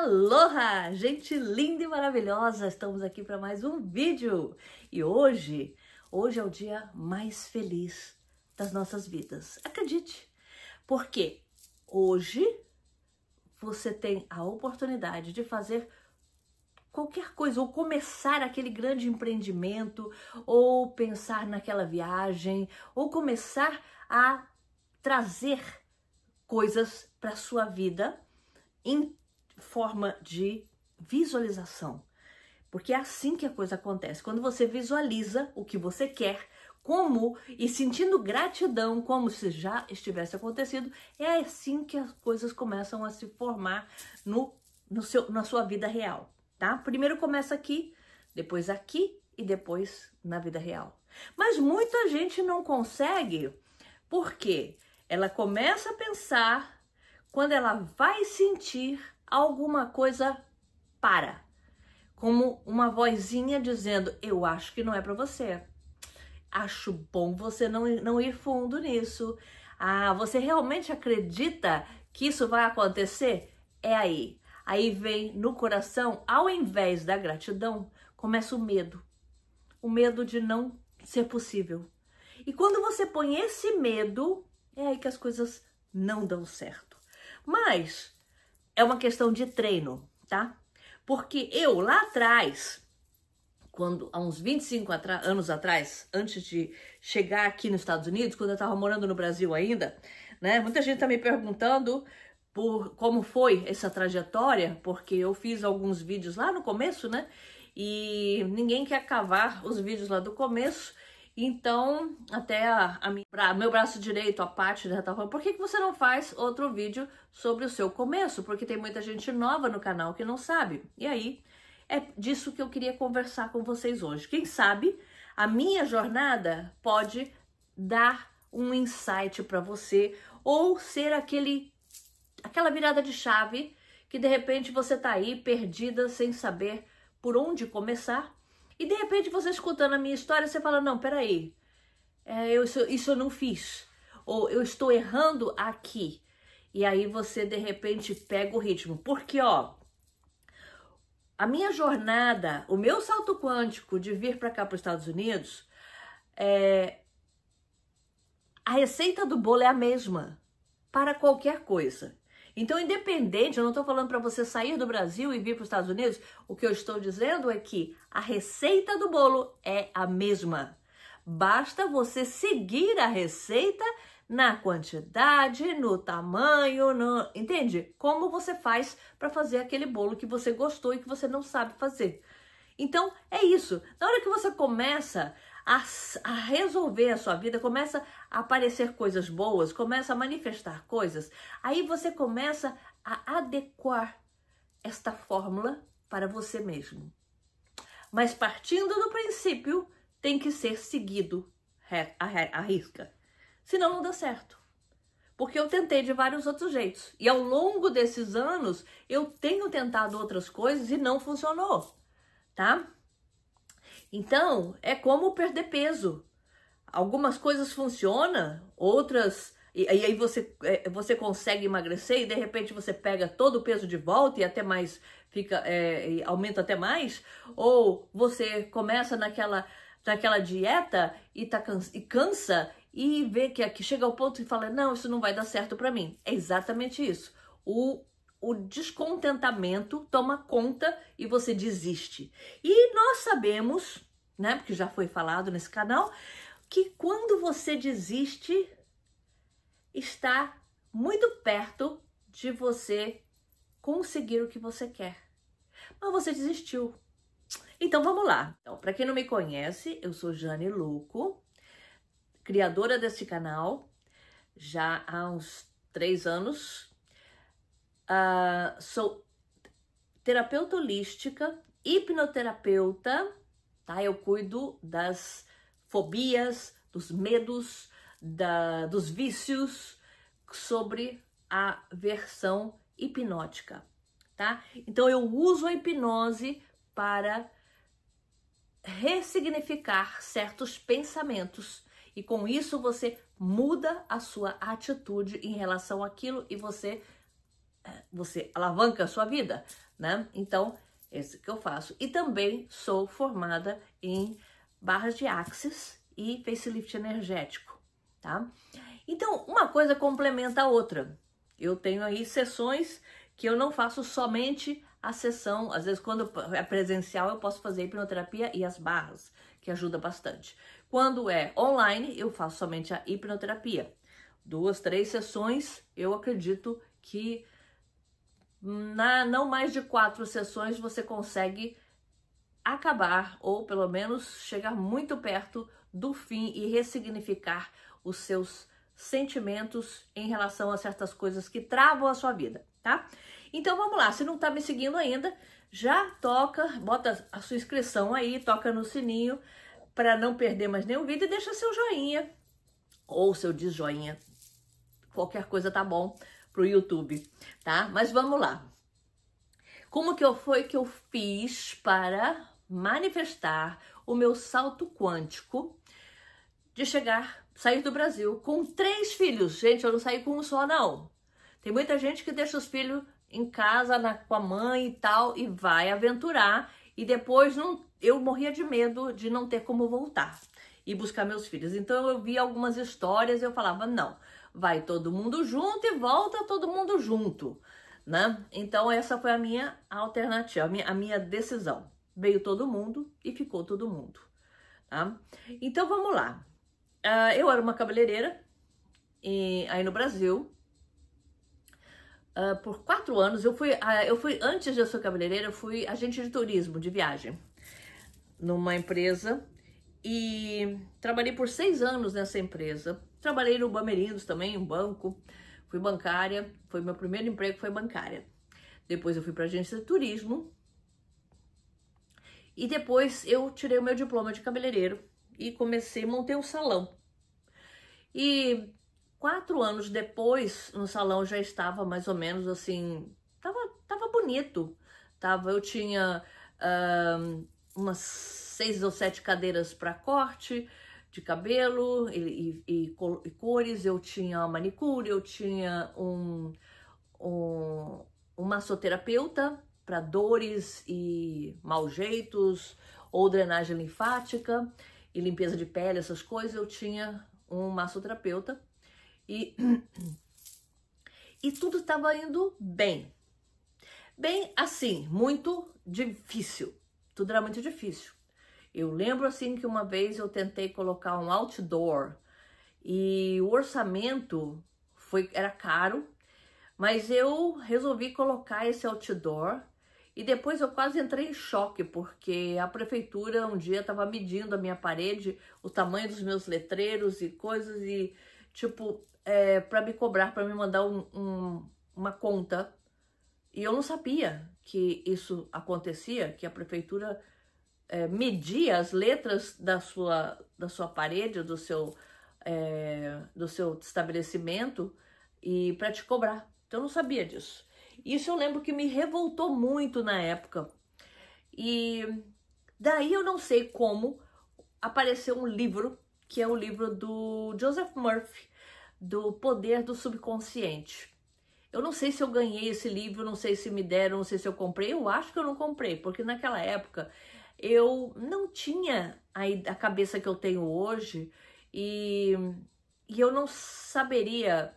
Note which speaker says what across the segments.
Speaker 1: Aloha, gente linda e maravilhosa, estamos aqui para mais um vídeo e hoje é o dia mais feliz das nossas vidas, acredite, porque hoje você tem a oportunidade de fazer qualquer coisa, ou começar aquele grande empreendimento, ou pensar naquela viagem, ou começar a trazer coisas para sua vida em forma de visualização. Porque é assim que a coisa acontece. Quando você visualiza o que você quer, como e sentindo gratidão, como se já estivesse acontecido, é assim que as coisas começam a se formar na sua vida real, tá? Primeiro começa aqui, depois aqui e depois na vida real. Mas muita gente não consegue, porque ela começa a pensar, quando ela vai sentir alguma coisa como uma vozinha dizendo, eu acho que não é para você. Acho bom você não ir fundo nisso. Ah, você realmente acredita que isso vai acontecer? É aí. Aí vem no coração, ao invés da gratidão, começa o medo. O medo de não ser possível. E quando você põe esse medo, é aí que as coisas não dão certo. Mas é uma questão de treino, tá? Porque eu lá atrás, há uns 25 anos atrás, antes de chegar aqui nos Estados Unidos, quando eu estava morando no Brasil ainda, né? Muita gente está me perguntando por como foi essa trajetória, porque eu fiz alguns vídeos lá no começo, né? E ninguém quer cavar os vídeos lá do começo. Então, até meu braço direito, a Paty, já tá falando, por que você não faz outro vídeo sobre o seu começo? Porque tem muita gente nova no canal que não sabe. E aí, é disso que eu queria conversar com vocês hoje. Quem sabe, a minha jornada pode dar um insight para você, ou ser aquela virada de chave, que de repente você tá aí perdida, sem saber por onde começar. E de repente você escutando a minha história, você fala, não, peraí, isso eu não fiz. Ou eu estou errando aqui. E aí você de repente pega o ritmo. Porque, ó, a minha jornada, o meu salto quântico de vir para cá para os Estados Unidos, a receita do bolo é a mesma para qualquer coisa. Então, independente, eu não estou falando para você sair do Brasil e vir para os Estados Unidos, o que eu estou dizendo é que a receita do bolo é a mesma. Basta você seguir a receita na quantidade, no tamanho, entende? Como você faz para fazer aquele bolo que você gostou e que você não sabe fazer. Então, é isso. Na hora que você começa a resolver a sua vida, começa a aparecer coisas boas, começa a manifestar coisas, aí você começa a adequar esta fórmula para você mesmo. Mas partindo do princípio, tem que ser seguido à risca. Senão não dá certo. Porque eu tentei de vários outros jeitos. E ao longo desses anos, eu tenho tentado outras coisas e não funcionou, tá? Então, é como perder peso. Algumas coisas funcionam, outras... E aí você consegue emagrecer e de repente você pega todo o peso de volta e até mais, aumenta até mais. Ou você começa naquela dieta e cansa e vê que chega ao ponto e fala, não, isso não vai dar certo para mim. É exatamente isso. O descontentamento toma conta e você desiste. E nós sabemos, né, porque já foi falado nesse canal, que quando você desiste, está muito perto de você conseguir o que você quer. Mas você desistiu. Então vamos lá. Então, para quem não me conhece, eu sou Jane Luco, criadora desse canal já há uns 3 anos. Sou terapeuta holística, hipnoterapeuta, tá? Eu cuido das fobias, dos medos, dos vícios sobre a versão hipnótica, tá? Então eu uso a hipnose para ressignificar certos pensamentos e com isso você muda a sua atitude em relação àquilo e você você alavanca a sua vida, né? Então, esse que eu faço. E também sou formada em barras de Axis e facelift energético, tá? Então, uma coisa complementa a outra. Eu tenho aí sessões que eu não faço somente a sessão, às vezes quando é presencial eu posso fazer hipnoterapia e as barras, que ajuda bastante. Quando é online, eu faço somente a hipnoterapia. 2, 3 sessões, eu acredito que não mais de 4 sessões você consegue acabar, ou pelo menos chegar muito perto do fim e ressignificar os seus sentimentos em relação a certas coisas que travam a sua vida, tá? Então vamos lá, se não tá me seguindo ainda, já toca, bota a sua inscrição aí, toca no sininho para não perder mais nenhum vídeo e deixa seu joinha ou seu desjoinha, qualquer coisa tá bom pro YouTube, tá? Mas vamos lá. Como que foi que eu fiz para manifestar o meu salto quântico de sair do Brasil com 3 filhos? Gente, eu não saí com um só, não. Tem muita gente que deixa os filhos em casa com a mãe e tal e vai aventurar e depois eu morria de medo de não ter como voltar e buscar meus filhos. Então eu via algumas histórias e eu falava, não, vai todo mundo junto e volta todo mundo junto, né? Então essa foi a minha alternativa, a minha decisão. Veio todo mundo e ficou todo mundo, tá? Então vamos lá. Eu era uma cabeleireira aí no Brasil. Por 4 anos, eu fui antes de eu ser cabeleireira, eu fui agente de turismo, de viagem, numa empresa, e trabalhei por 6 anos nessa empresa. Trabalhei no Bamerindos também, um banco, fui bancária, foi meu primeiro emprego, foi bancária. Depois eu fui para agência de turismo, e depois eu tirei o meu diploma de cabeleireiro e montei um salão. E 4 anos depois, no salão já estava mais ou menos assim, tava bonito. Eu tinha umas 6 ou 7 cadeiras para corte de cabelo e cores. Eu tinha manicure, eu tinha um massoterapeuta para dores e maus jeitos, ou drenagem linfática e limpeza de pele, essas coisas. Eu tinha um massoterapeuta. E tudo estava indo bem. Bem, assim, muito difícil. Tudo era muito difícil. Eu lembro, assim, que uma vez eu tentei colocar um outdoor e o orçamento era caro, mas eu resolvi colocar esse outdoor e depois eu quase entrei em choque, porque a prefeitura um dia estava medindo a minha parede, o tamanho dos meus letreiros e coisas e, tipo, para me cobrar, para me mandar uma conta. E eu não sabia que isso acontecia, que a prefeitura media as letras da sua parede, do seu estabelecimento, e para te cobrar. Então eu não sabia disso. Isso eu lembro que me revoltou muito na época. E daí eu não sei como apareceu um livro, que é o livro do Joseph Murphy, do Poder do Subconsciente. Eu não sei se eu ganhei esse livro, não sei se me deram, não sei se eu comprei. Eu acho que eu não comprei, porque naquela época eu não tinha a cabeça que eu tenho hoje e eu não saberia,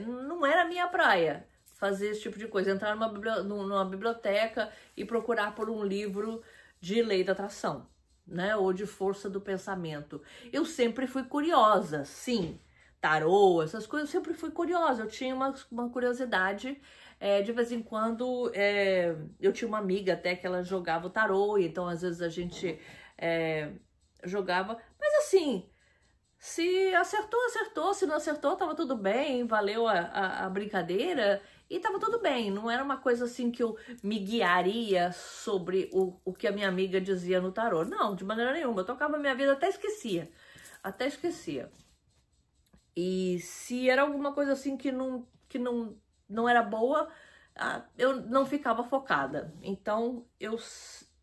Speaker 1: não era a minha praia fazer esse tipo de coisa, entrar numa biblioteca e procurar por um livro de lei da atração, né, ou de força do pensamento. Eu sempre fui curiosa, sim, tarô, essas coisas, eu sempre fui curiosa, eu tinha uma curiosidade, de vez em quando, eu tinha uma amiga até que ela jogava o tarô, e então às vezes a gente jogava, mas assim, se acertou, acertou, se não acertou, tava tudo bem, valeu a brincadeira, e tava tudo bem, não era uma coisa assim que eu me guiaria sobre o que a minha amiga dizia no tarô. Não, de maneira nenhuma, eu tocava a minha vida, até esquecia. E se era alguma coisa assim que não era boa, eu não ficava focada. Então,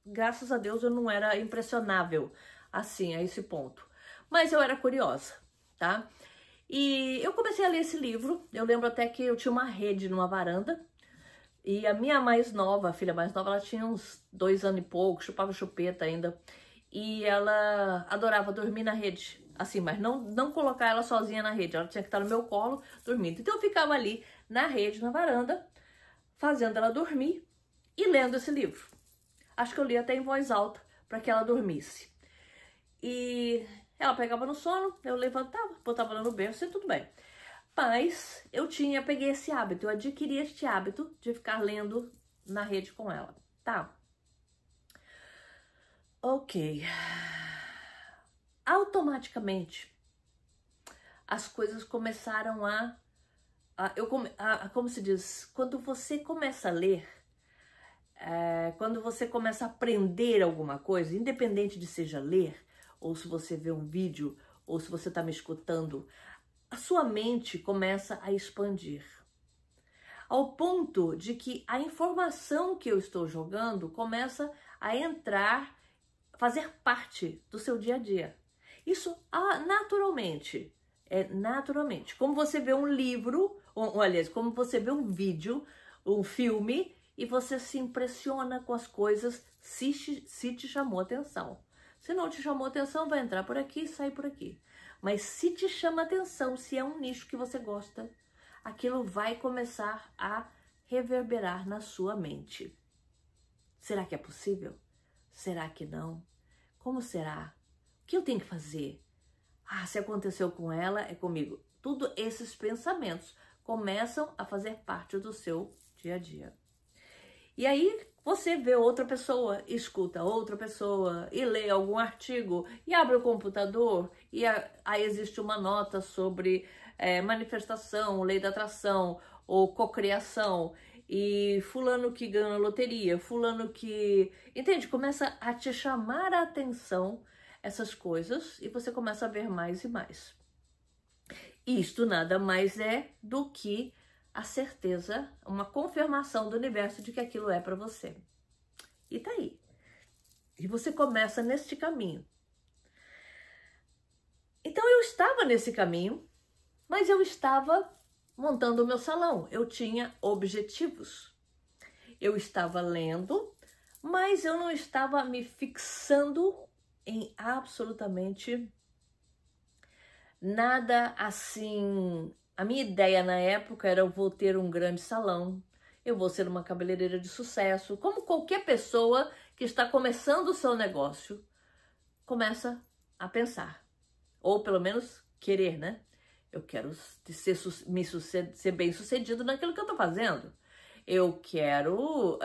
Speaker 1: graças a Deus, eu não era impressionável assim, a esse ponto. Mas eu era curiosa, tá? E eu comecei a ler esse livro. Eu lembro até que eu tinha uma rede numa varanda. E a minha mais nova, a filha mais nova, ela tinha uns 2 anos e pouco, chupava chupeta ainda. E ela adorava dormir na rede. Assim, mas não colocar ela sozinha na rede. Ela tinha que estar no meu colo dormindo. Então eu ficava ali na rede, na varanda, fazendo ela dormir e lendo esse livro. Acho que eu li até em voz alta para que ela dormisse. E ela pegava no sono, eu levantava, botava ela no berço e tudo bem. Mas eu peguei esse hábito, eu adquiri este hábito de ficar lendo na rede com ela, tá? Ok. Automaticamente, as coisas começaram como se diz, quando você começa a ler, quando você começa a aprender alguma coisa, independente de seja ler, ou se você vê um vídeo, ou se você está me escutando, a sua mente começa a expandir. Ao ponto de que a informação que eu estou jogando começa a entrar, fazer parte do seu dia a dia. Isso naturalmente, naturalmente. Como você vê um livro, ou aliás, como você vê um vídeo, um filme, e você se impressiona com as coisas se te chamou atenção. Se não te chamou atenção, vai entrar por aqui e sair por aqui. Mas se te chama atenção, se é um nicho que você gosta, aquilo vai começar a reverberar na sua mente. Será que é possível? Será que não? Como será? O que eu tenho que fazer? Se aconteceu com ela, é comigo. Tudo esses pensamentos começam a fazer parte do seu dia a dia. E aí você vê outra pessoa, escuta outra pessoa e lê algum artigo e abre o computador e aí existe uma nota sobre manifestação, lei da atração ou cocriação e fulano que ganha na loteria, fulano que... Entende? Começa a te chamar a atenção essas coisas e você começa a ver mais e mais. Isto nada mais é do que a certeza, uma confirmação do universo de que aquilo é para você. E tá aí. E você começa neste caminho. Então eu estava nesse caminho, mas eu estava montando o meu salão. Eu tinha objetivos. Eu estava lendo, mas eu não estava me fixando em absolutamente nada assim. A minha ideia na época era: eu vou ter um grande salão, eu vou ser uma cabeleireira de sucesso, como qualquer pessoa que está começando o seu negócio começa a pensar, ou pelo menos querer, né? Eu quero ser bem sucedido naquilo que eu estou fazendo, eu quero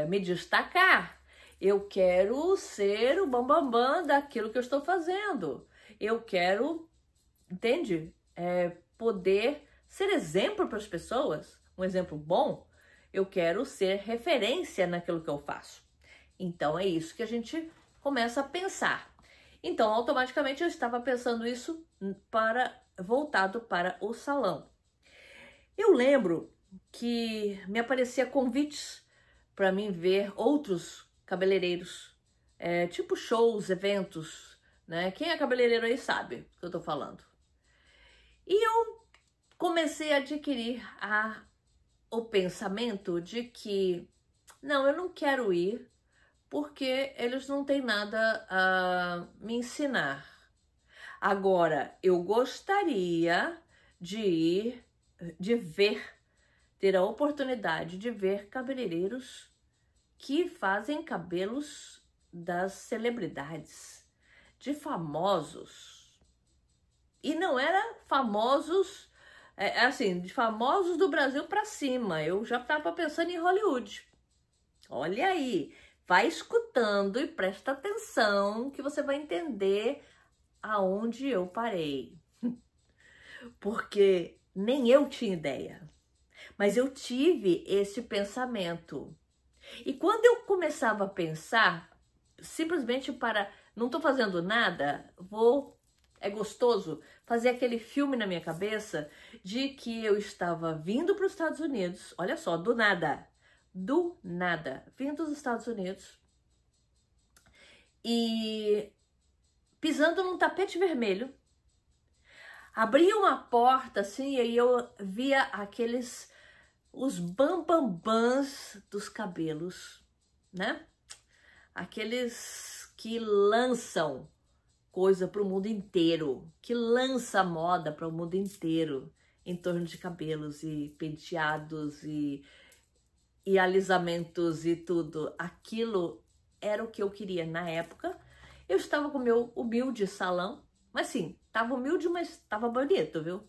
Speaker 1: me destacar, eu quero ser o bambambam daquilo que eu estou fazendo, eu quero, entende? Poder ser exemplo para as pessoas, um exemplo bom, eu quero ser referência naquilo que eu faço. Então é isso que a gente começa a pensar. Então automaticamente eu estava pensando isso voltado para o salão. Eu lembro que me aparecia convites para mim ver outros cabeleireiros, tipo shows, eventos, né? Quem é cabeleireiro aí sabe o que eu tô falando. E eu comecei a adquirir o pensamento de que, não, eu não quero ir porque eles não têm nada a me ensinar. Agora, eu gostaria de ir, ter a oportunidade de ver cabeleireiros que fazem cabelos das celebridades, de famosos. E não era famosos, assim, de famosos do Brasil para cima. Eu já estava pensando em Hollywood. Olha aí, vai escutando e presta atenção que você vai entender aonde eu parei. Porque nem eu tinha ideia. Mas eu tive esse pensamento. E quando eu começava a pensar, simplesmente não estou fazendo nada, é gostoso fazer aquele filme na minha cabeça de que eu estava vindo para os Estados Unidos, olha só, do nada, vindo dos Estados Unidos e pisando num tapete vermelho, abria uma porta assim e aí eu via os bambambãs dos cabelos, né? Aqueles que lançam coisa para o mundo inteiro, que lança moda para o mundo inteiro em torno de cabelos e penteados e alisamentos e tudo. Aquilo era o que eu queria na época. Eu estava com meu humilde salão, mas sim, estava humilde, mas estava bonito, viu?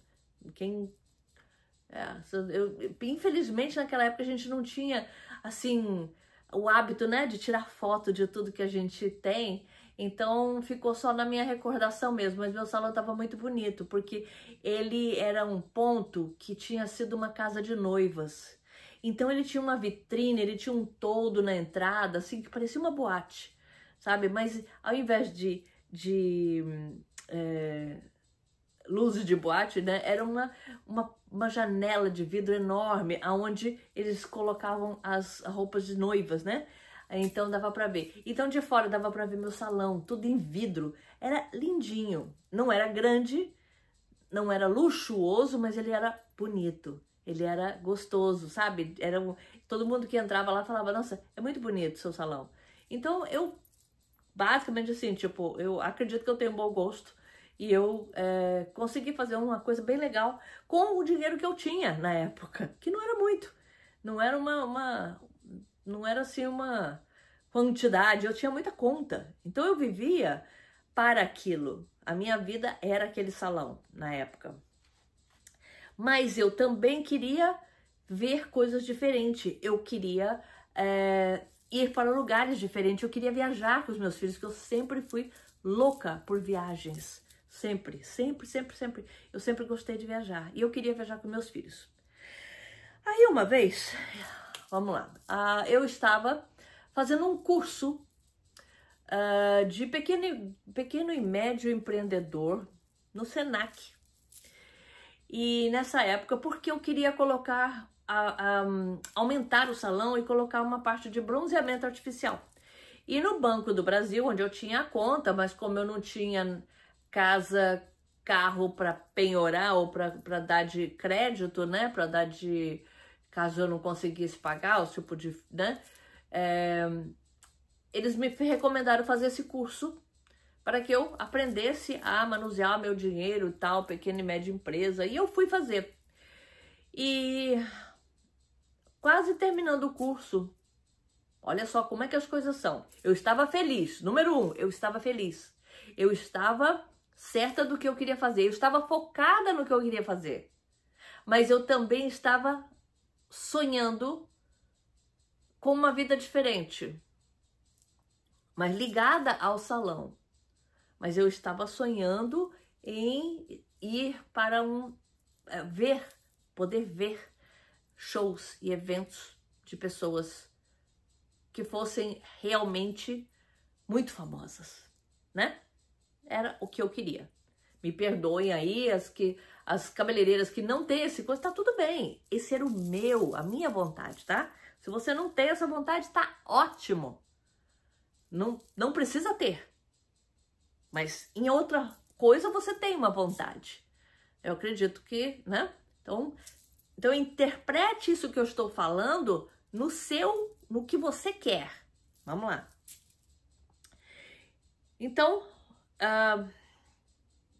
Speaker 1: Infelizmente naquela época a gente não tinha assim o hábito, né, de tirar foto de tudo que a gente tem. Então ficou só na minha recordação mesmo, mas meu salão estava muito bonito, porque ele era um ponto que tinha sido uma casa de noivas. Então ele tinha uma vitrine, ele tinha um toldo na entrada, assim, que parecia uma boate, sabe? Mas ao invés de luzes de boate, né? Era uma janela de vidro enorme, aonde eles colocavam as roupas de noivas, né? Então dava pra ver. Então de fora dava pra ver meu salão, tudo em vidro. Era lindinho. Não era grande, não era luxuoso, mas ele era bonito. Ele era gostoso, sabe? Todo mundo que entrava lá falava, nossa, é muito bonito o seu salão. Então eu, basicamente assim, tipo, eu acredito que eu tenho bom gosto. E eu consegui fazer uma coisa bem legal com o dinheiro que eu tinha na época, que não era muito. Não era não era assim uma quantidade, eu tinha muita conta. Então eu vivia para aquilo. A minha vida era aquele salão na época. Mas eu também queria ver coisas diferentes. Eu queria ir para lugares diferentes. Eu queria viajar com os meus filhos, que eu sempre fui louca por viagens. Sempre, sempre, sempre, sempre. Eu sempre gostei de viajar. E eu queria viajar com meus filhos. Aí uma vez, vamos lá, eu estava fazendo um curso de pequeno e médio empreendedor no Senac. E nessa época, porque eu queria colocar, aumentar o salão e colocar uma parte de bronzeamento artificial. E no Banco do Brasil, onde eu tinha a conta, mas como eu não tinha carro para penhorar ou para dar de crédito, né? Para dar de... caso eu não conseguisse pagar, o tipo de... né? Eles me recomendaram fazer esse curso para que eu aprendesse a manusear meu dinheiro e tal, pequena e média empresa. E eu fui fazer. E quase terminando o curso, olha só como é que as coisas são. Eu estava feliz. Número 1, eu estava feliz. Eu estava certa do que eu queria fazer. Eu estava focada no que eu queria fazer. Mas eu também estava sonhando com uma vida diferente. Mas ligada ao salão. Mas eu estava sonhando em ir para poder ver shows e eventos de pessoas que fossem realmente muito famosas, né? Era o que eu queria. Me perdoem aí as cabeleireiras que não têm esse coisa, tá tudo bem. Esse era a minha vontade, tá? Se você não tem essa vontade, tá ótimo. Não precisa ter. Mas em outra coisa você tem uma vontade. Eu acredito que, né? Então interprete isso que eu estou falando no que você quer. Vamos lá. Então,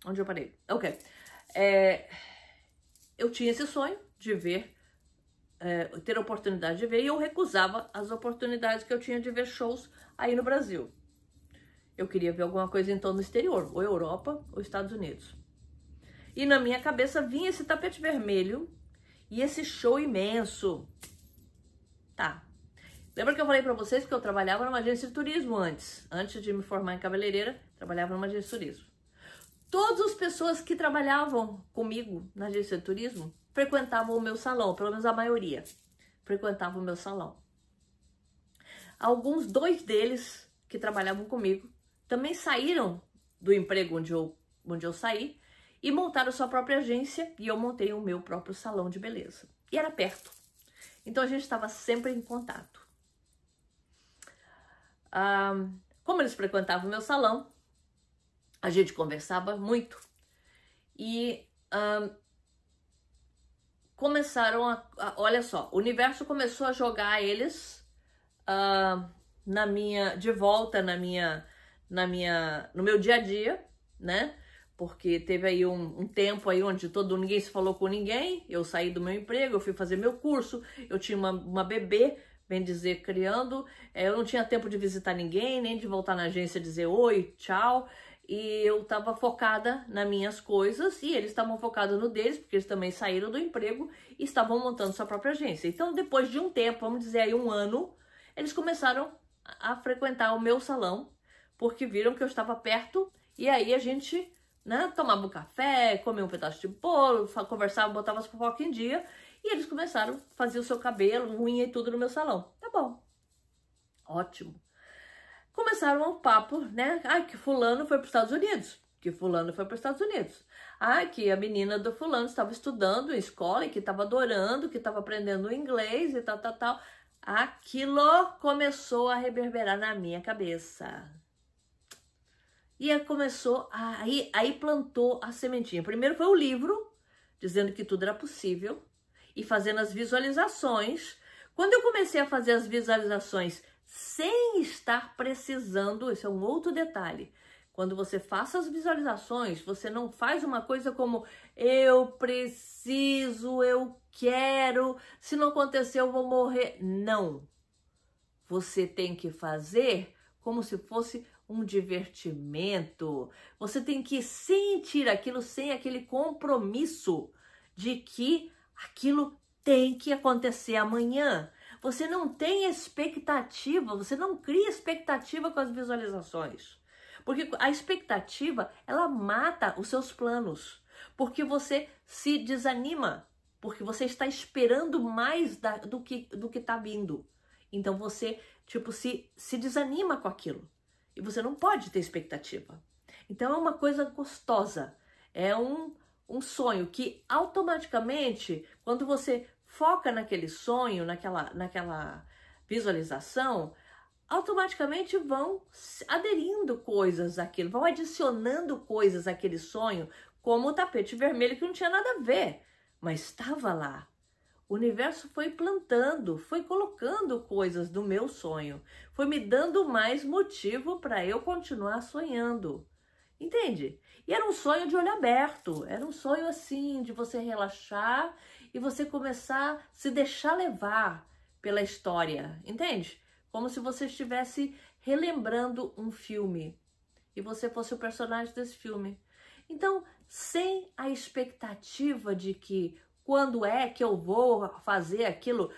Speaker 1: onde eu parei? Ok. Eu tinha esse sonho de ver, ter a oportunidade de ver, e eu recusava as oportunidades que eu tinha de ver shows aí no Brasil. Eu queria ver alguma coisa então no exterior, ou Europa, ou Estados Unidos. E na minha cabeça vinha esse tapete vermelho e esse show imenso. Tá. Lembra que eu falei pra vocês que eu trabalhava numa agência de turismo antes de me formar em cabeleireira, trabalhava numa agência de turismo. Todas as pessoas que trabalhavam comigo na agência de turismo frequentavam o meu salão, pelo menos a maioria frequentavam o meu salão. Dois deles que trabalhavam comigo também saíram do emprego onde eu saí e montaram sua própria agência, e eu montei o meu próprio salão de beleza. E era perto. Então a gente estava sempre em contato. Como eles frequentavam o meu salão, a gente conversava muito. E começaram olha só, o universo começou a jogar eles de volta no meu dia a dia, né? Porque teve aí um tempo aí onde ninguém se falou com ninguém, eu saí do meu emprego, eu fui fazer meu curso, eu tinha uma bebê, bem dizer, criando, eu não tinha tempo de visitar ninguém, nem de voltar na agência e dizer oi, tchau, e eu estava focada nas minhas coisas, e eles estavam focados no deles, porque eles também saíram do emprego e estavam montando sua própria agência. Então, depois de um tempo, vamos dizer aí 1 ano, eles começaram a frequentar o meu salão, porque viram que eu estava perto, e aí a gente, né, tomava um café, comia um pedaço de bolo, conversava, botava as fofocas em dia, e eles começaram a fazer o seu cabelo, unha e tudo no meu salão. Tá bom. Ótimo. Começaram um papo, né? Ai, que fulano foi para os Estados Unidos. Que fulano foi para os Estados Unidos. Ai, que a menina do fulano estava estudando em escola e que estava adorando, que estava aprendendo inglês e tal, tal, tal. Aquilo começou a reverberar na minha cabeça. E aí começou, aí plantou a sementinha. Primeiro foi o livro, dizendo que tudo era possível, e fazendo as visualizações. Quando eu comecei a fazer as visualizações sem estar precisando, esse é um outro detalhe. Quando você faça as visualizações, você não faz uma coisa como eu preciso, eu quero, se não acontecer eu vou morrer. Não. Você tem que fazer como se fosse um divertimento. Você tem que sentir aquilo sem aquele compromisso de que aquilo tem que acontecer amanhã. Você não tem expectativa, você não cria expectativa com as visualizações. Porque a expectativa, ela mata os seus planos. Porque você se desanima. Porque você está esperando mais do que está vindo. Então você, tipo, se desanima com aquilo. E você não pode ter expectativa. Então é uma coisa gostosa. É um sonho que automaticamente, quando você foca naquele sonho, naquela visualização, automaticamente vão aderindo coisas àquilo, vão adicionando coisas àquele sonho, como o tapete vermelho que não tinha nada a ver, mas estava lá. O universo foi plantando, foi colocando coisas do meu sonho, foi me dando mais motivo para eu continuar sonhando. Entende? E era um sonho de olho aberto, era um sonho assim, de você relaxar e você começar a se deixar levar pela história, entende? Como se você estivesse relembrando um filme e você fosse o personagem desse filme. Então, sem a expectativa de que quando é que eu vou fazer aquilo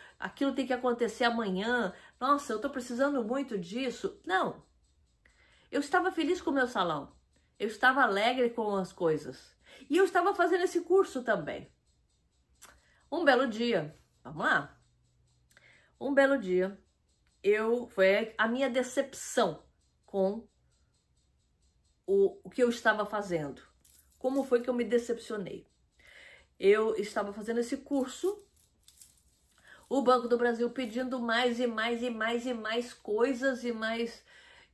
Speaker 1: tem que acontecer amanhã, nossa, eu tô precisando muito disso. Não. Eu estava feliz com o meu salão. Eu estava alegre com as coisas. E eu estava fazendo esse curso também. Um belo dia, vamos lá? Um belo dia, foi a minha decepção com o que eu estava fazendo. Como foi que eu me decepcionei? Eu estava fazendo esse curso, o Banco do Brasil pedindo mais e mais e mais e mais coisas e mais,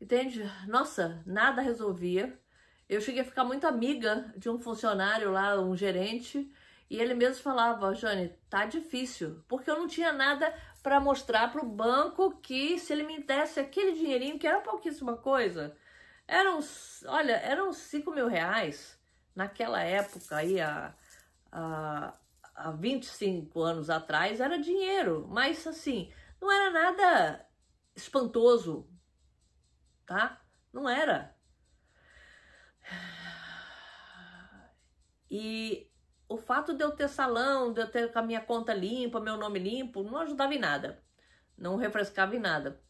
Speaker 1: entende? Nossa, nada resolvia. Eu cheguei a ficar muito amiga de um funcionário lá, um gerente, e ele mesmo falava, Jane, tá difícil, porque eu não tinha nada para mostrar para o banco que se ele me desse aquele dinheirinho, que era pouquíssima coisa, eram 5 mil reais, naquela época aí, há 25 anos atrás, era dinheiro, mas assim, não era nada espantoso, tá? Não era. E o fato de eu ter salão, de eu ter com a minha conta limpa, meu nome limpo, não ajudava em nada. Não refrescava em nada.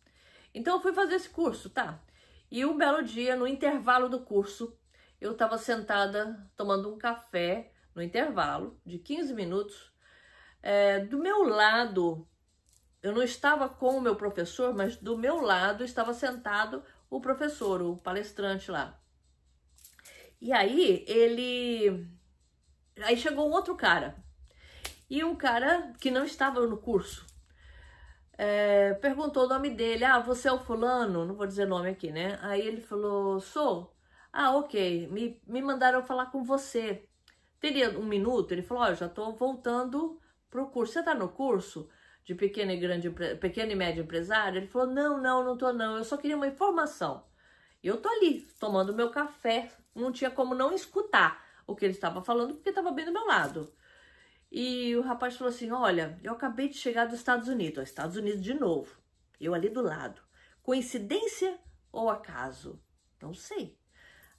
Speaker 1: Então eu fui fazer esse curso, tá? E um belo dia, no intervalo do curso, eu estava sentada tomando um café, no intervalo de 15 minutos. Do meu lado, eu não estava com o meu professor, mas do meu lado estava sentado o professor, o palestrante lá. E aí, aí chegou um outro cara. E um cara que não estava no curso perguntou o nome dele. Ah, você é o fulano? Não vou dizer nome aqui, né? Aí ele falou, sou. Ah, ok. Me mandaram falar com você. Teria um minuto? Ele falou, ó, já tô voltando pro curso. Você tá no curso de pequeno e médio empresário? Ele falou, não tô não. Eu só queria uma informação. Eu tô ali, tomando meu café. Não tinha como não escutar o que ele estava falando, porque estava bem do meu lado. E o rapaz falou assim, olha, eu acabei de chegar dos Estados Unidos. Estados Unidos de novo. Eu ali do lado. Coincidência ou acaso? Não sei.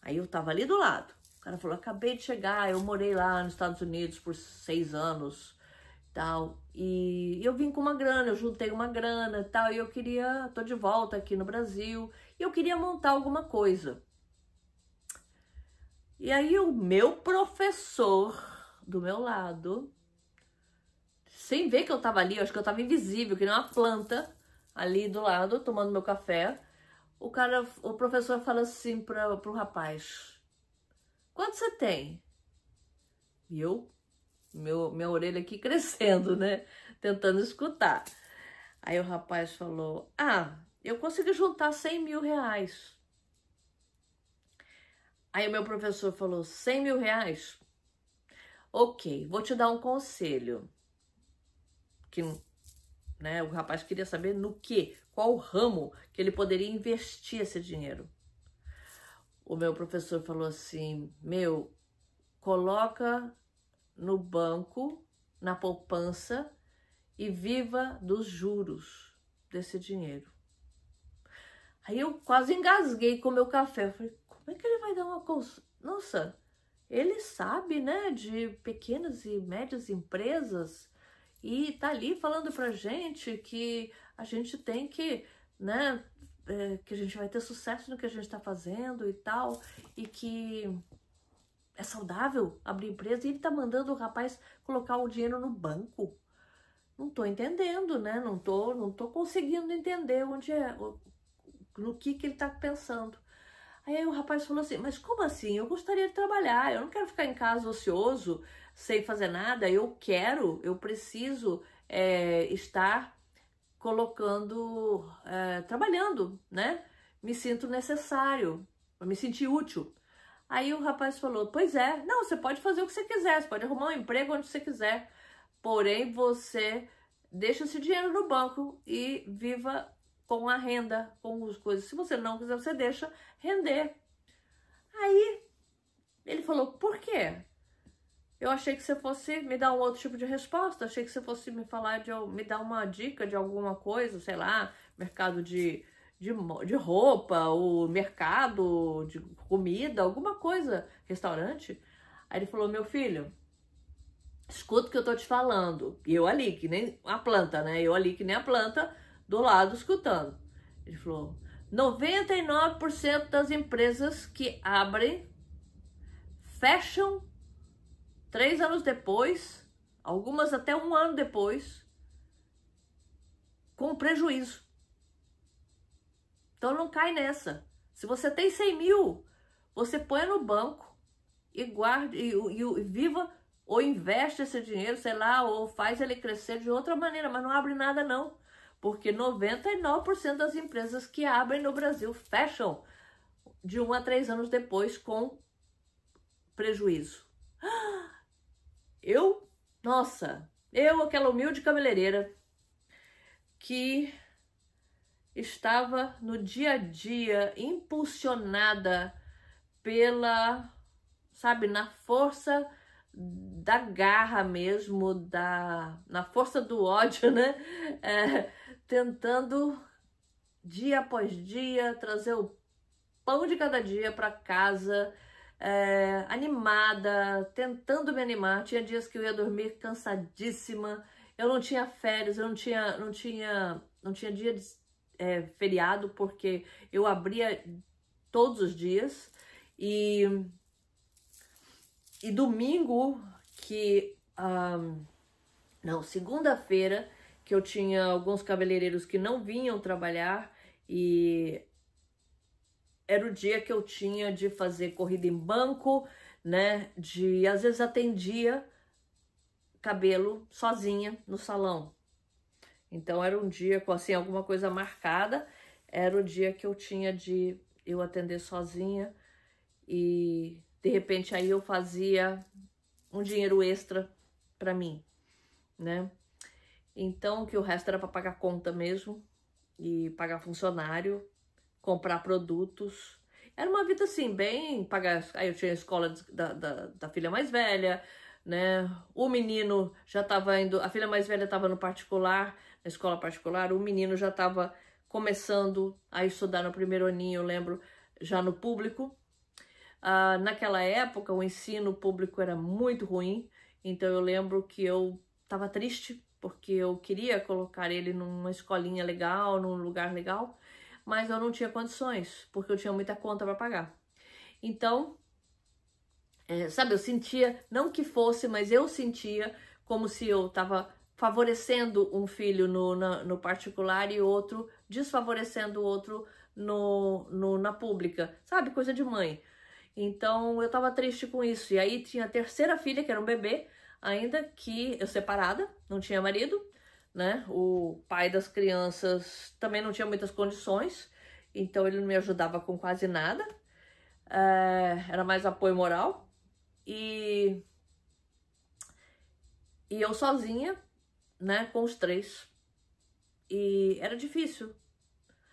Speaker 1: Aí eu tava ali do lado. O cara falou, acabei de chegar, eu morei lá nos Estados Unidos por 6 anos, tal. E eu vim com uma grana, eu juntei uma grana, tal. E eu queria, tô de volta aqui no Brasil. E eu queria montar alguma coisa. E aí o meu professor do meu lado, sem ver que eu tava ali, eu acho que eu tava invisível, que nem uma planta, ali do lado, tomando meu café. O professor fala assim pro rapaz, quanto você tem? E eu, minha orelha aqui crescendo, né? Tentando escutar. Aí o rapaz falou, eu consegui juntar 100 mil reais. Aí o meu professor falou, 100 mil reais? Ok, vou te dar um conselho. Que, né, o rapaz queria saber no quê? Qual ramo que ele poderia investir esse dinheiro. O meu professor falou assim, coloca no banco, na poupança e viva dos juros desse dinheiro. Aí eu quase engasguei com o meu café. Eu falei, como é que ele vai dar uma coisa? Nossa, ele sabe, né, de pequenas e médias empresas e tá ali falando pra gente que a gente tem que, né, que a gente vai ter sucesso no que a gente tá fazendo e tal, e que é saudável abrir empresa, e ele tá mandando o rapaz colocar o dinheiro no banco. Não tô entendendo, né? Não tô conseguindo entender onde é, no que ele tá pensando. Aí o rapaz falou assim, mas como assim? Eu gostaria de trabalhar, eu não quero ficar em casa ocioso, sem fazer nada, eu preciso estar colocando, trabalhando, né? Me sinto necessário, me senti útil. Aí o rapaz falou, pois é, não, você pode fazer o que você quiser, você pode arrumar um emprego onde você quiser, porém você deixa esse dinheiro no banco e viva com a renda, com as coisas. Se você não quiser, você deixa render. Aí ele falou, por quê? Eu achei que você fosse me dar um outro tipo de resposta, achei que você fosse me falar, me dar uma dica de alguma coisa, sei lá, mercado de roupa, ou mercado de comida, alguma coisa, restaurante. Aí ele falou, meu filho, escuta o que eu tô te falando. E eu ali, que nem a planta, né? Eu ali, que nem a planta, do lado, escutando. Ele falou, 99% das empresas que abrem, fecham 3 anos depois, algumas até 1 ano depois, com prejuízo. Então não cai nessa. Se você tem 100 mil, você põe no banco e guarda, e viva, ou investe esse dinheiro, sei lá, ou faz ele crescer de outra maneira, mas não abre nada não. Porque 99% das empresas que abrem no Brasil fecham de 1 a 3 anos depois com prejuízo. Eu, aquela humilde cabeleireira que estava no dia a dia impulsionada pela, sabe, na força da garra mesmo, na força do ódio, né? Tentando dia após dia trazer o pão de cada dia para casa, animada, tentando me animar. Tinha dias que eu ia dormir cansadíssima, eu não tinha férias, eu não tinha dia de feriado, porque eu abria todos os dias. E domingo, segunda-feira, que eu tinha alguns cabeleireiros que não vinham trabalhar, e era o dia que eu tinha de fazer corrida em banco, né? Às vezes atendia cabelo sozinha no salão. Então era um dia com assim alguma coisa marcada, era o dia que eu tinha de eu atender sozinha, e de repente aí eu fazia um dinheiro extra para mim, né? Então, que o resto era para pagar conta mesmo, e pagar funcionário, comprar produtos. Era uma vida assim, bem pagar. Aí eu tinha a escola da filha mais velha, né? O menino já estava indo, a filha mais velha estava no particular, na escola particular, o menino já estava começando a estudar no primeiro aninho, eu lembro, já no público. Naquela época, o ensino público era muito ruim, então eu lembro que eu estava triste, porque eu queria colocar ele numa escolinha legal, num lugar legal, mas eu não tinha condições, porque eu tinha muita conta para pagar. Então, sabe, eu sentia, não que fosse, mas eu sentia como se eu estava favorecendo um filho no particular e outro desfavorecendo o outro na pública, sabe, coisa de mãe. Então, eu estava triste com isso. E aí tinha a terceira filha, que era um bebê, ainda que eu separada, não tinha marido, né? O pai das crianças também não tinha muitas condições, então ele não me ajudava com quase nada. Era mais apoio moral. E eu sozinha, né, com os três. E era difícil.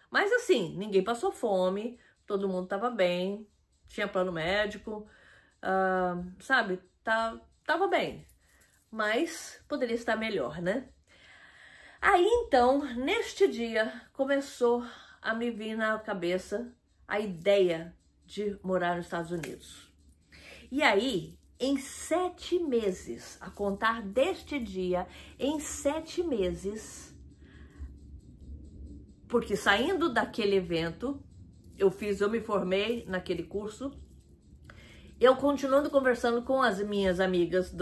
Speaker 1: Mas assim, ninguém passou fome, todo mundo estava bem, tinha plano médico, sabe? Tava bem, mas poderia estar melhor, né? Aí então, neste dia, começou a me vir na cabeça a ideia de morar nos Estados Unidos. E aí, em 7 meses, a contar deste dia, em 7 meses, porque saindo daquele evento, eu me formei naquele curso, eu continuando conversando com as minhas amigas,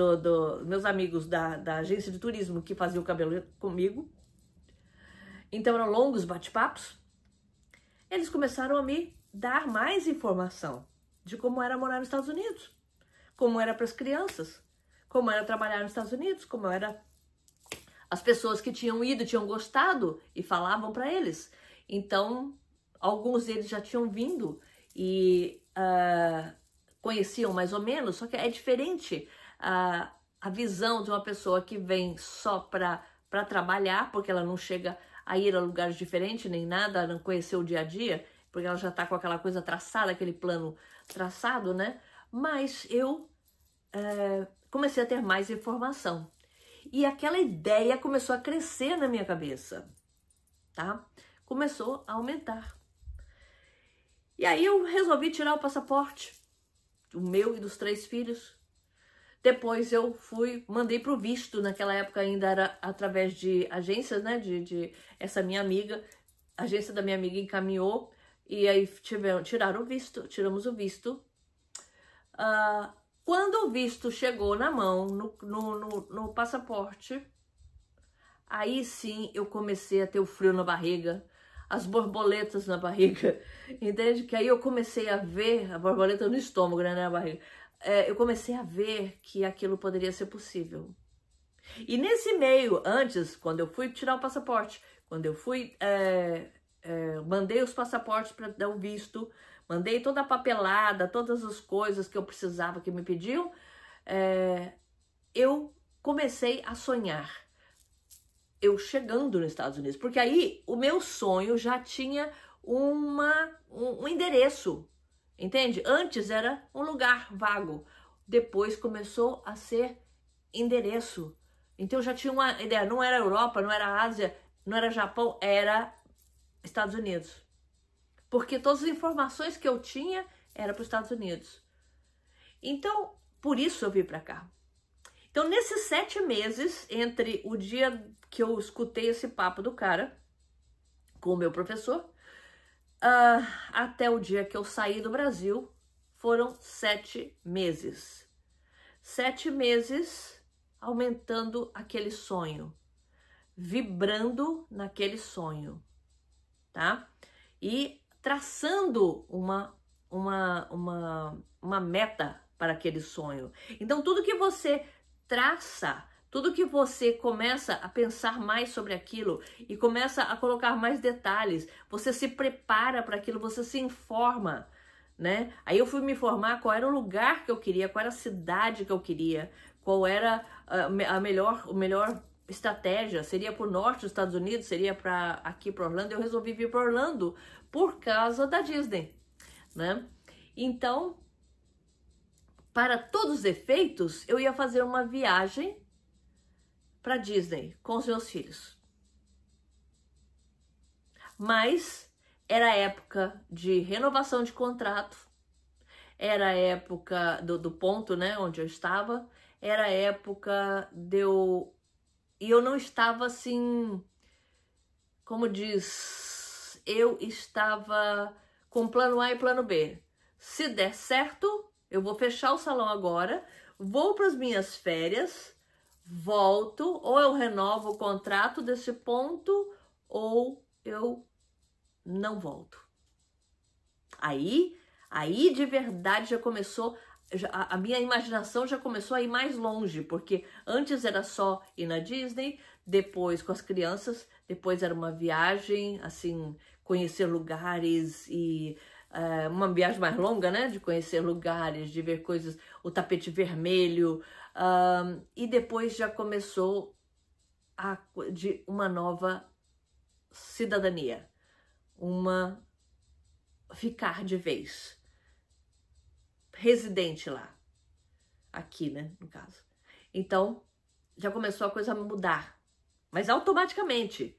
Speaker 1: meus amigos da agência de turismo que faziam o cabelo comigo, então eram longos bate-papos, eles começaram a me dar mais informação de como era morar nos Estados Unidos, como era para as crianças, como era trabalhar nos Estados Unidos, como era as pessoas que tinham ido, tinham gostado e falavam para eles. Então, alguns deles já tinham vindo e conheciam mais ou menos, só que é diferente a visão de uma pessoa que vem só para trabalhar, porque ela não chega a ir a lugares diferentes, nem nada, não conhecer o dia a dia, porque ela já está com aquela coisa traçada, aquele plano traçado, né? Mas eu comecei a ter mais informação. E aquela ideia começou a crescer na minha cabeça, tá? Começou a aumentar. E aí eu resolvi tirar o passaporte, o meu e dos 3 filhos. Depois eu mandei pro visto, naquela época ainda era através de agências, né? Essa minha amiga, a agência da minha amiga encaminhou, e aí tiraram o visto, tiramos o visto. Quando o visto chegou na mão, no passaporte, aí sim eu comecei a ter o frio na barriga, as borboletas na barriga, entende? Que aí eu comecei a ver, a borboleta no estômago, né, na barriga, eu comecei a ver que aquilo poderia ser possível. E nesse meio, antes, quando eu fui tirar o passaporte, quando eu fui, mandei os passaportes para dar o visto, mandei toda a papelada, todas as coisas que eu precisava, que me pediam, eu comecei a sonhar. Eu chegando nos Estados Unidos, porque aí o meu sonho já tinha um endereço, entende? Antes era um lugar vago, depois começou a ser endereço. Então eu já tinha uma ideia, não era Europa, não era Ásia, não era Japão, era Estados Unidos. Porque todas as informações que eu tinha eram para os Estados Unidos. Então, por isso eu vim para cá. Então, nesses 7 meses, entre o dia que eu escutei esse papo do cara, com o meu professor, até o dia que eu saí do Brasil, foram 7 meses. 7 meses aumentando aquele sonho, vibrando naquele sonho, tá? E traçando uma meta para aquele sonho. Então, tudo que você traça, tudo que você começa a pensar mais sobre aquilo e começa a colocar mais detalhes, você se prepara para aquilo, você se informa, né? Aí eu fui me informar qual era o lugar que eu queria, qual era a cidade que eu queria, qual era a melhor estratégia. Seria para o norte dos Estados Unidos, seria para aqui para Orlando. Eu resolvi vir para Orlando por causa da Disney, né? Então, para todos os efeitos, eu ia fazer uma viagem para Disney com os meus filhos. Mas era época de renovação de contrato, era época do ponto, né, onde eu estava, era época e eu não estava assim, como diz, eu estava com plano A e plano B. Se der certo, eu vou fechar o salão agora, vou para as minhas férias, volto, ou eu renovo o contrato desse ponto, ou eu não volto. Aí de verdade já começou, a minha imaginação já começou a ir mais longe, porque antes era só ir na Disney, depois com as crianças, depois era uma viagem, assim, conhecer lugares e uma viagem mais longa, né, de conhecer lugares, de ver coisas, o tapete vermelho, e depois já começou de uma nova cidadania, ficar de vez, residente lá, aqui, né, no caso. Então, já começou a coisa a mudar, mas automaticamente.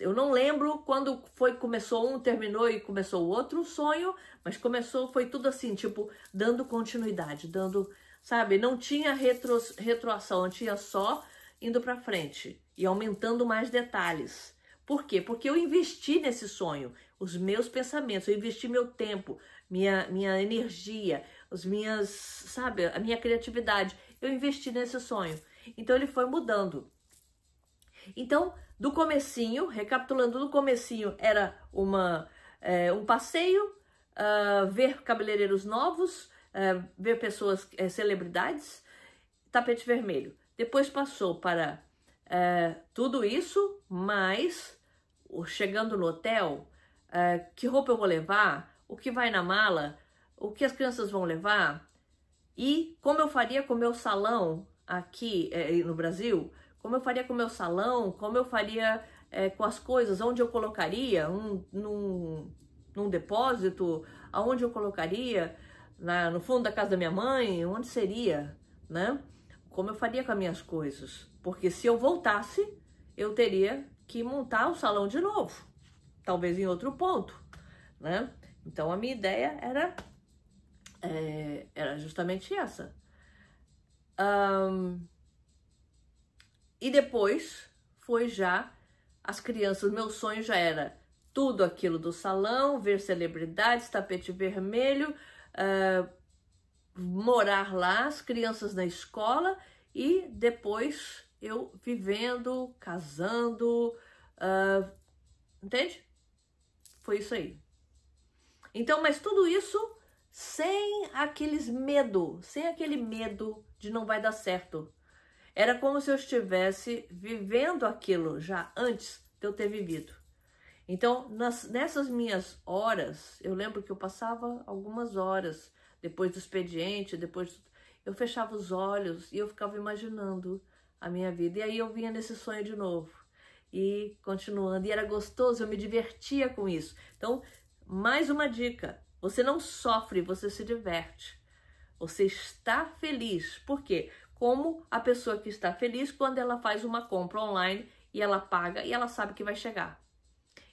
Speaker 1: Eu não lembro quando começou um, terminou e começou o outro sonho, mas foi tudo assim, tipo, dando continuidade, sabe, não tinha retroação, tinha só indo para frente e aumentando mais detalhes. Por quê? Porque eu investi nesse sonho, os meus pensamentos, eu investi meu tempo, minha energia, sabe, a minha criatividade, eu investi nesse sonho. Então ele foi mudando. Então, do comecinho, recapitulando, do comecinho era um passeio, ver cabeleireiros novos, ver pessoas, celebridades, tapete vermelho. Depois passou para tudo isso, mas chegando no hotel, que roupa eu vou levar, o que vai na mala, o que as crianças vão levar, e como eu faria com o meu salão aqui no Brasil, como eu faria com o meu salão, como eu faria com as coisas, onde eu colocaria, num depósito, aonde eu colocaria, no fundo da casa da minha mãe, onde seria, né? Como eu faria com as minhas coisas. Porque se eu voltasse, eu teria que montar o salão de novo, talvez em outro ponto, né? Então a minha ideia era justamente essa. E depois foi já as crianças, meu sonho já era tudo aquilo do salão, ver celebridades, tapete vermelho, morar lá, as crianças na escola e depois eu vivendo, casando, entende? Foi isso aí. Então, mas tudo isso sem aquele medo de não vai dar certo. Era como se eu estivesse vivendo aquilo já antes de eu ter vivido. Então, nessas minhas horas, eu lembro que eu passava algumas horas depois do expediente, eu fechava os olhos e eu ficava imaginando a minha vida. E aí eu vinha nesse sonho de novo e continuando. E era gostoso, eu me divertia com isso. Então, mais uma dica, você não sofre, você se diverte. Você está feliz. Por quê? Como a pessoa que está feliz quando ela faz uma compra online e ela paga e ela sabe que vai chegar.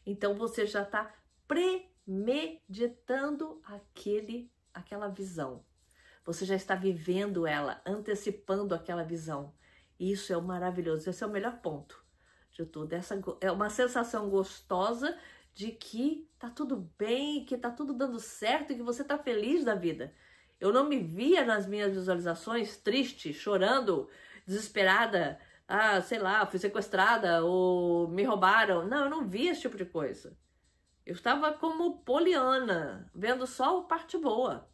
Speaker 1: Então você já está premeditando aquela visão. Você já está vivendo ela, antecipando aquela visão. Isso é maravilhoso, esse é o melhor ponto de tudo. Essa é uma sensação gostosa de que tá tudo bem, que tá tudo dando certo e que você tá feliz da vida. Eu não me via nas minhas visualizações triste, chorando, desesperada, sei lá, fui sequestrada ou me roubaram. Não, eu não via esse tipo de coisa. Eu estava como Poliana, vendo só a parte boa.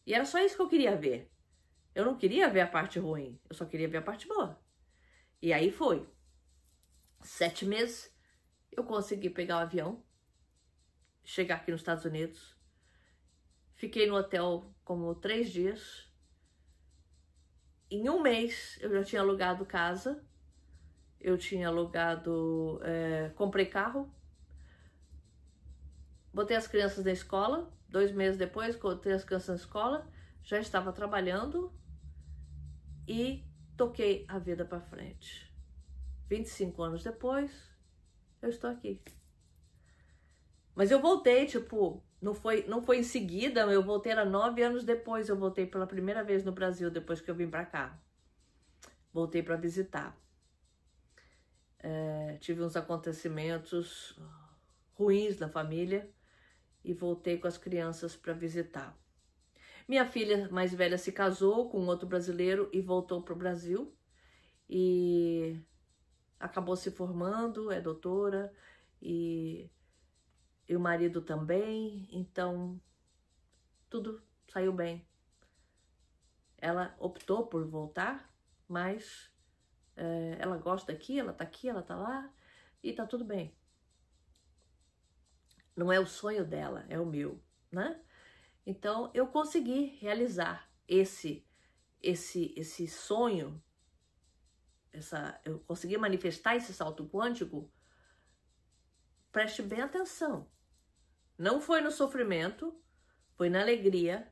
Speaker 1: E era só isso que eu queria ver. Eu não queria ver a parte ruim, eu só queria ver a parte boa. E aí foi. 7 meses, eu consegui pegar o avião, chegar aqui nos Estados Unidos, Fiquei no hotel como 3 dias. Em um mês eu já tinha alugado casa, eu tinha alugado, comprei carro, botei as crianças na escola, 2 meses depois, botei as crianças na escola, já estava trabalhando e toquei a vida para frente. 25 anos depois, eu estou aqui. Mas eu voltei, tipo, não foi em seguida, eu voltei, era 9 anos depois, eu voltei pela primeira vez no Brasil, depois que eu vim para cá. Voltei para visitar. Tive uns acontecimentos ruins na família e voltei com as crianças para visitar. Minha filha mais velha se casou com outro brasileiro e voltou para o Brasil e acabou se formando, é doutora, e o marido também, então tudo saiu bem. Ela optou por voltar, mas ela gosta daqui, ela tá aqui, ela tá lá e tá tudo bem. Não é o sonho dela, é o meu, né? Então eu consegui realizar esse sonho, eu consegui manifestar esse salto quântico. Preste bem atenção. Não foi no sofrimento, foi na alegria,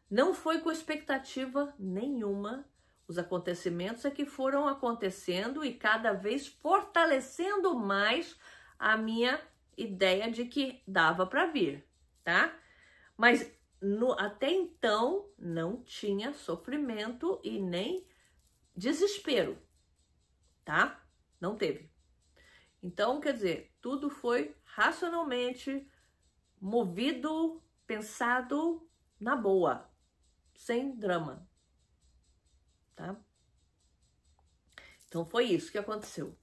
Speaker 1: não foi com expectativa nenhuma. Os acontecimentos é que foram acontecendo e cada vez fortalecendo mais a minha ideia de que dava para vir, tá? Mas até então não tinha sofrimento e nem desespero, tá? Não teve. Então, quer dizer, tudo foi racionalmente movido, pensado na boa, sem drama, tá? Então foi isso que aconteceu.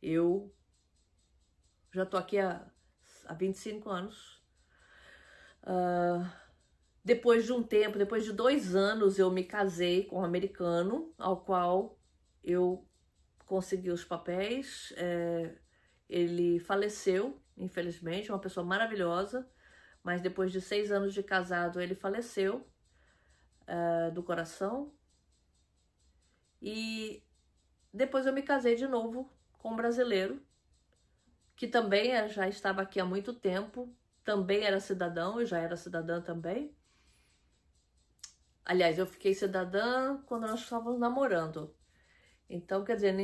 Speaker 1: Eu já tô aqui há 25 anos. Depois de um tempo, depois de 2 anos, eu me casei com um americano, ao qual eu consegui os papéis. Ele faleceu, infelizmente, uma pessoa maravilhosa, mas depois de 6 anos de casado, ele faleceu do coração. E depois eu me casei de novo com um brasileiro, que também já estava aqui há muito tempo, também era cidadão, eu já era cidadã também. Aliás, eu fiquei cidadã quando nós estávamos namorando. Então, quer dizer,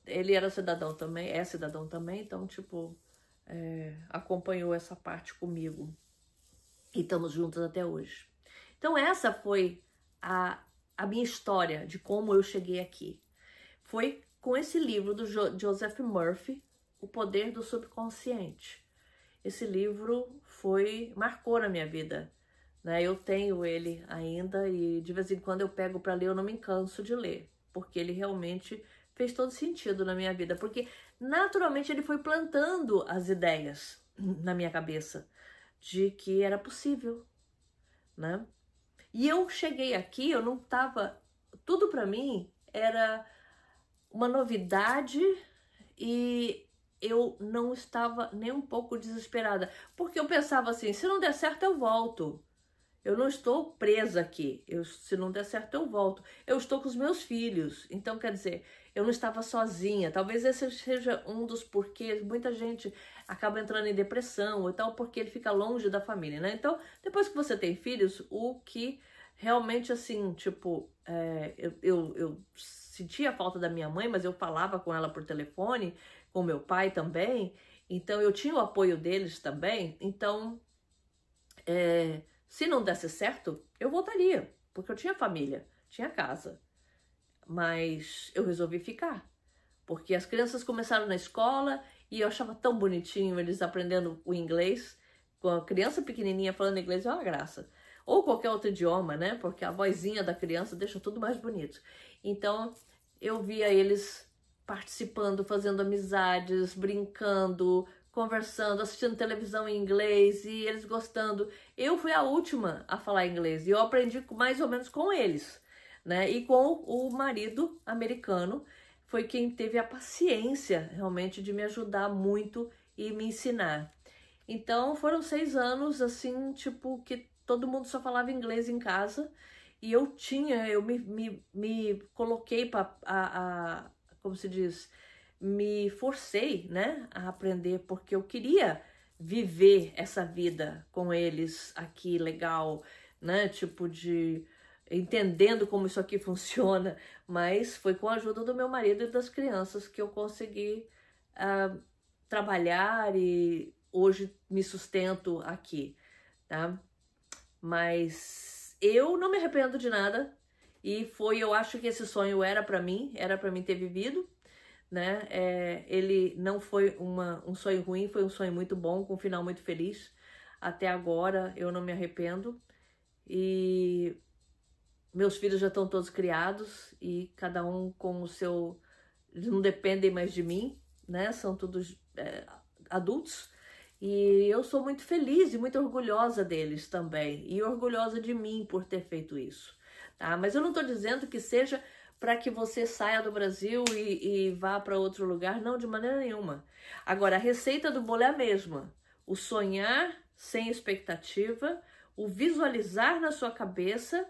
Speaker 1: ele era cidadão também, é cidadão também, então, tipo, acompanhou essa parte comigo. E estamos juntos até hoje. Então, essa foi a minha história de como eu cheguei aqui. Foi com esse livro do Joseph Murphy, O Poder do Subconsciente. Esse livro marcou na minha vida, né? Eu tenho ele ainda e de vez em quando eu pego para ler, eu não me canso de ler, porque ele realmente fez todo sentido na minha vida, porque naturalmente ele foi plantando as ideias na minha cabeça de que era possível, né? E eu cheguei aqui, eu não tava, tudo para mim era uma novidade e eu não estava nem um pouco desesperada, porque eu pensava assim, se não der certo eu volto. Eu não estou presa aqui, se não der certo eu volto. Eu estou com os meus filhos, então quer dizer, eu não estava sozinha. Talvez esse seja um dos porquês, muita gente acaba entrando em depressão ou tal, porque ele fica longe da família, né? Então, depois que você tem filhos, o que realmente assim, tipo, eu sentia a falta da minha mãe, mas eu falava com ela por telefone, com meu pai também, então eu tinha o apoio deles também, então se não desse certo, eu voltaria, porque eu tinha família, tinha casa. Mas eu resolvi ficar, porque as crianças começaram na escola e eu achava tão bonitinho eles aprendendo o inglês. Com a criança pequenininha falando inglês é uma graça. Ou qualquer outro idioma, né? Porque a vozinha da criança deixa tudo mais bonito. Então, eu via eles participando, fazendo amizades, brincando, conversando, assistindo televisão em inglês e eles gostando. Eu fui a última a falar inglês e eu aprendi mais ou menos com eles, né? E com o marido americano, foi quem teve a paciência realmente de me ajudar muito e me ensinar. Então foram 6 anos assim, tipo, que todo mundo só falava inglês em casa. E eu me coloquei para, como se diz, me forcei, né, a aprender, porque eu queria viver essa vida com eles aqui, legal, né, tipo de entendendo como isso aqui funciona, mas foi com a ajuda do meu marido e das crianças que eu consegui trabalhar e hoje me sustento aqui, tá? Mas eu não me arrependo de nada e eu acho que esse sonho era para mim ter vivido, né? Ele não foi um sonho ruim, foi um sonho muito bom, com um final muito feliz. Até agora eu não me arrependo e meus filhos já estão todos criados e cada um com o seu... Eles não dependem mais de mim, né? São todos adultos. E eu sou muito feliz e muito orgulhosa deles também. E orgulhosa de mim por ter feito isso, tá? Mas eu não estou dizendo que seja para que você saia do Brasil e vá para outro lugar. Não, de maneira nenhuma. Agora, a receita do bolo é a mesma. O sonhar sem expectativa, o visualizar na sua cabeça,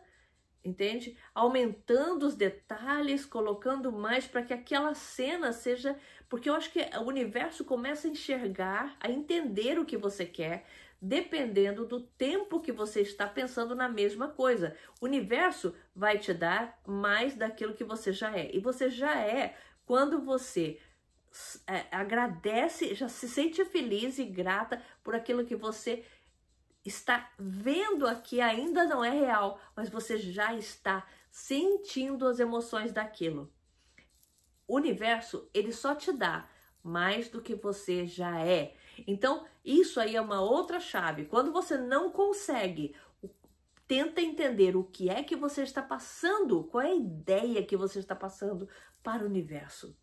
Speaker 1: entende? Aumentando os detalhes, colocando mais para que aquela cena seja... Porque eu acho que o universo começa a enxergar, a entender o que você quer, dependendo do tempo que você está pensando na mesma coisa. O universo vai te dar mais daquilo que você já é. E você já é quando você agradece, já se sente feliz e grata por aquilo que você está vendo aqui, ainda não é real, mas você já está sentindo as emoções daquilo. O universo, ele só te dá mais do que você já é. Então, isso aí é uma outra chave. Quando você não consegue, tenta entender o que é que você está passando, qual é a ideia que você está passando para o universo.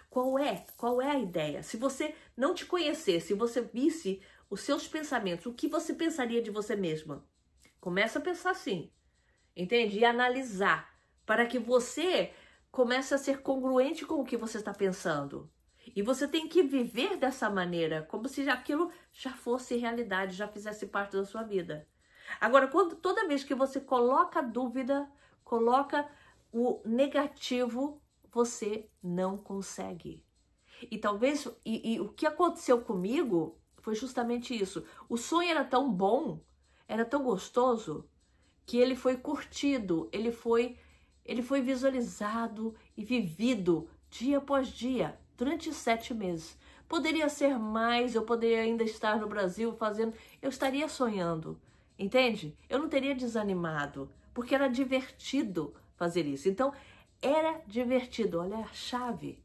Speaker 1: Qual é a ideia? Se você não te conhecesse, se você visse os seus pensamentos, o que você pensaria de você mesma? Começa a pensar assim, entende? E analisar, para que você comece a ser congruente com o que você está pensando. E você tem que viver dessa maneira, como se aquilo já fosse realidade, já fizesse parte da sua vida. Agora, toda vez que você coloca dúvida, coloca o negativo, você não consegue. E talvez, o que aconteceu comigo foi justamente isso. O sonho era tão bom, era tão gostoso, que ele foi curtido, ele foi visualizado e vivido dia após dia, durante 7 meses. Poderia ser mais, eu poderia ainda estar no Brasil fazendo, eu estaria sonhando, entende? Eu não teria desanimado, porque era divertido fazer isso. Então, era divertido, olha a chave.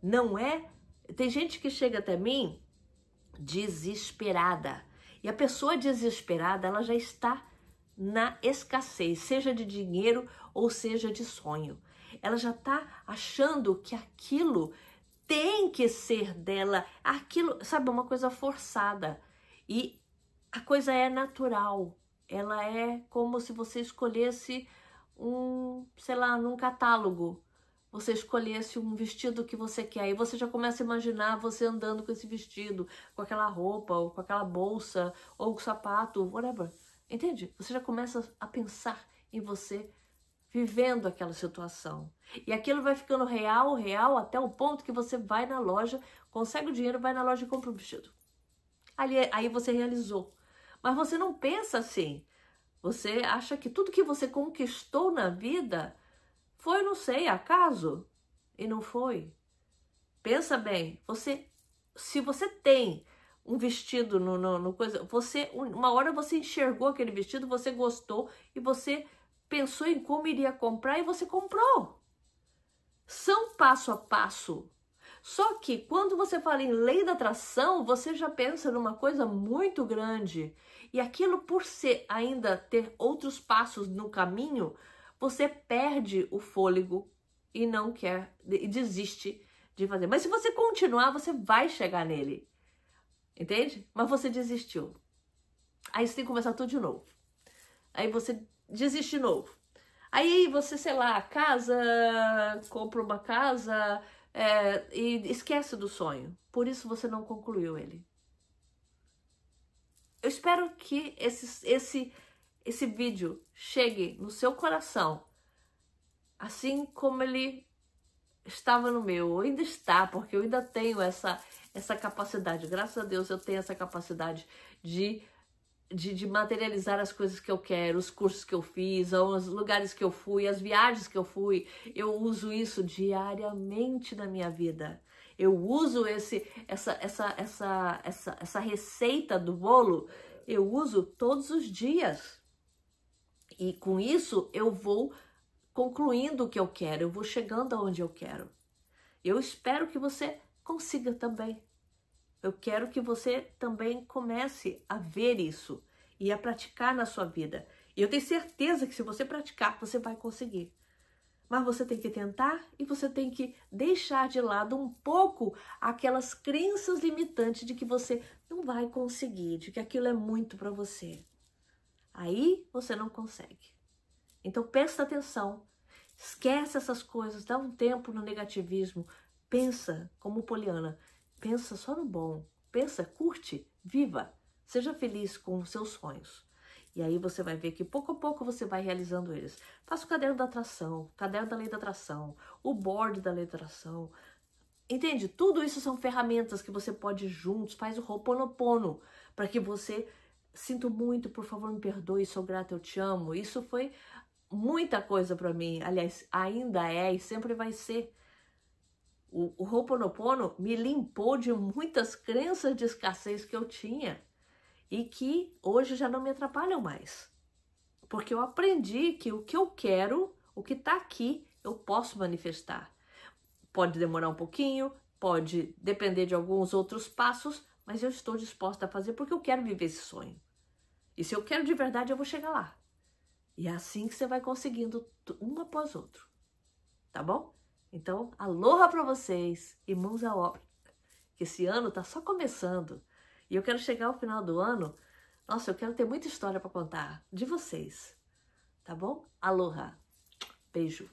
Speaker 1: Não é... Tem gente que chega até mim desesperada. E a pessoa desesperada, ela já está na escassez, seja de dinheiro ou seja de sonho. Ela já está achando que aquilo tem que ser dela, aquilo, sabe, uma coisa forçada. E a coisa é natural. Ela é como se você escolhesse sei lá, num catálogo. Você escolhesse um vestido que você quer e você já começa a imaginar você andando com esse vestido, com aquela roupa, ou com aquela bolsa, ou com sapato, whatever. Entende? Você já começa a pensar em você vivendo aquela situação. E aquilo vai ficando real, até o ponto que você vai na loja, consegue o dinheiro, vai na loja e compra um vestido. Aí você realizou. Mas você não pensa assim. Você acha que tudo que você conquistou na vida foi, não sei, acaso? E não foi. Pensa bem, se você tem um vestido no coisa, uma hora você enxergou aquele vestido, você gostou e você pensou em como iria comprar e você comprou. São passo a passo. Só que quando você fala em lei da atração, você já pensa numa coisa muito grande. E aquilo, por ainda ter outros passos no caminho, você perde o fôlego e não quer, e desiste de fazer. Mas se você continuar, você vai chegar nele. Entende? Mas você desistiu. Aí você tem que começar tudo de novo. Aí você desiste de novo. Aí você, sei lá, compra uma casa e esquece do sonho. Por isso você não concluiu ele. Eu espero que esse vídeo chegue no seu coração, assim como ele estava no meu, ou ainda está, porque eu ainda tenho essa capacidade, graças a Deus eu tenho essa capacidade de materializar as coisas que eu quero, os cursos que eu fiz, os lugares que eu fui, as viagens que eu fui. Eu uso isso diariamente na minha vida. Eu uso essa receita do bolo, eu uso todos os dias. E com isso eu vou concluindo o que eu quero, eu vou chegando aonde eu quero. Eu espero que você consiga também. Eu quero que você também comece a ver isso e a praticar na sua vida. E eu tenho certeza que se você praticar, você vai conseguir. Mas você tem que tentar e você tem que deixar de lado um pouco aquelas crenças limitantes de que você não vai conseguir, de que aquilo é muito para você. Aí você não consegue. Então presta atenção, esquece essas coisas, dá um tempo no negativismo, pensa como Poliana. Pensa só no bom, pensa, curte, viva, seja feliz com os seus sonhos. E aí você vai ver que pouco a pouco você vai realizando eles. Faça o caderno da atração, o caderno da lei da atração, o board da lei da atração. Entende? Tudo isso são ferramentas que você pode ir juntos, faz o Ho'oponopono, para que você, sinto muito, por favor me perdoe, sou grata, eu te amo. Isso foi muita coisa para mim, aliás, ainda é e sempre vai ser. O Ho'oponopono me limpou de muitas crenças de escassez que eu tinha e que hoje já não me atrapalham mais. Porque eu aprendi que o que eu quero, o que está aqui, eu posso manifestar. Pode demorar um pouquinho, pode depender de alguns outros passos, mas eu estou disposta a fazer porque eu quero viver esse sonho. E se eu quero de verdade, eu vou chegar lá. E é assim que você vai conseguindo um após outro. Tá bom? Então, aloha para vocês e mãos à obra, que esse ano tá só começando e eu quero chegar ao final do ano, nossa, eu quero ter muita história para contar de vocês, tá bom? Aloha, beijo.